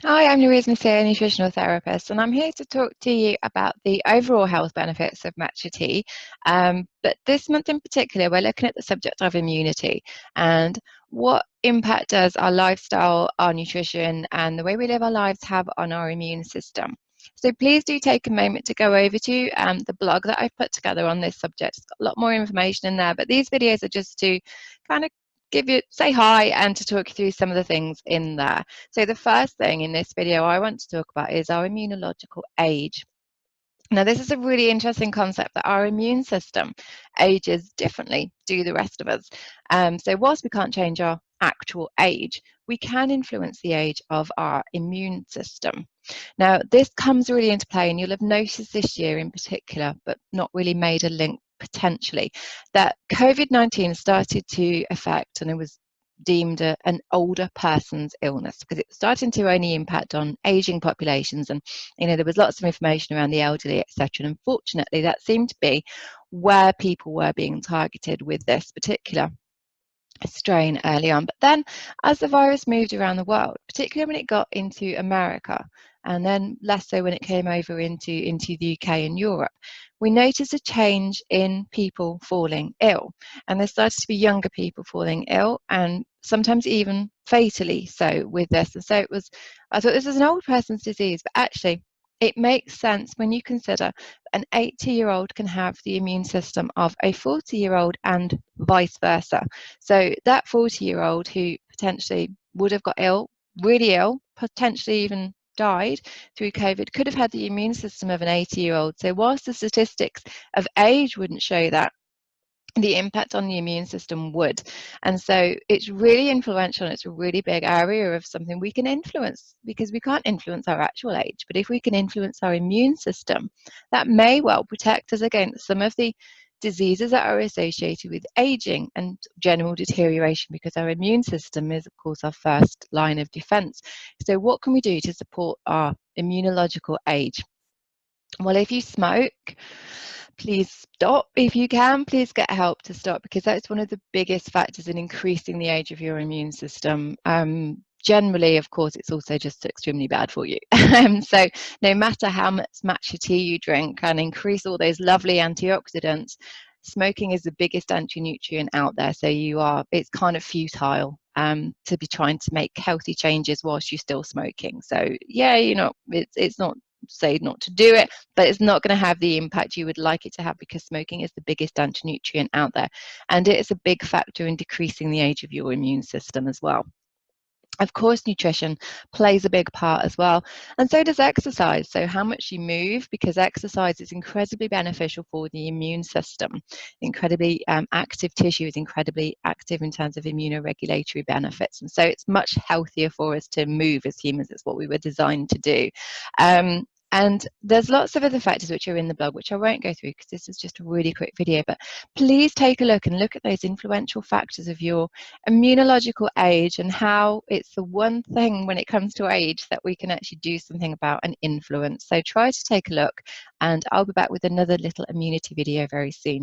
Hi, I'm Louise Messier, nutritional therapist, and I'm here to talk to you about the overall health benefits of matcha tea. But this month in particular, we're looking at the subject of immunity and what impact does our lifestyle, our nutrition, and the way we live our lives have on our immune system. So please do take a moment to go over to the blog that I've put together on this subject. It's got a lot more information in there, but these videos are just to kind of say hi and to talk you through some of the things in there. So the first thing in this video I want to talk about is our immunological age. Now, this is a really interesting concept that our immune system ages differently to the rest of us. So whilst we can't change our actual age, we can influence the age of our immune system. Now, this comes really into play, and you'll have noticed this year in particular, but not really made a link potentially, that COVID-19 started to affect, and it was deemed an older person's illness because it's starting to only impact on aging populations. And there was lots of information around the elderly, etc. And unfortunately, that seemed to be where people were being targeted with this particular strain early on. But then as the virus moved around the world, particularly when it got into America, and then less so when it came over into the UK and Europe, we noticed a change in people falling ill. And there started to be younger people falling ill, and sometimes even fatally so with this. And so I thought this was an old person's disease, but actually it makes sense when you consider an 80-year-old can have the immune system of a 40-year-old and vice versa. So that 40-year-old who potentially would have got ill, really ill, potentially even died through COVID, could have had the immune system of an 80-year-old. So whilst the statistics of age wouldn't show that, the impact on the immune system would. And so it's really influential, and it's a really big area of something we can influence, because we can't influence our actual age. But if we can influence our immune system, that may well protect us against some of the diseases that are associated with aging and general deterioration, because our immune system is, of course, our first line of defense. So what can we do to support our immunological age? Well, if you smoke, please stop. If you can, please get help to stop, because that's one of the biggest factors in increasing the age of your immune system. Generally, of course, it's also just extremely bad for you. So no matter how much matcha tea you drink and increase all those lovely antioxidants, smoking is the biggest anti-nutrient out there. So it's kind of futile to be trying to make healthy changes whilst you're still smoking. So yeah, it's not say not to do it, but it's not going to have the impact you would like it to have, because smoking is the biggest anti-nutrient out there, and it is a big factor in decreasing the age of your immune system as well. Of course, nutrition plays a big part as well, and so does exercise. So how much you move, because exercise is incredibly beneficial for the immune system. Incredibly active tissue is incredibly active in terms of immunoregulatory benefits, and so it's much healthier for us to move as humans. It's what we were designed to do. And there's lots of other factors which are in the blog, which I won't go through because this is just a really quick video, but please take a look and look at those influential factors of your immunological age, and how it's the one thing when it comes to age that we can actually do something about and influence. So try to take a look, and I'll be back with another little immunity video very soon.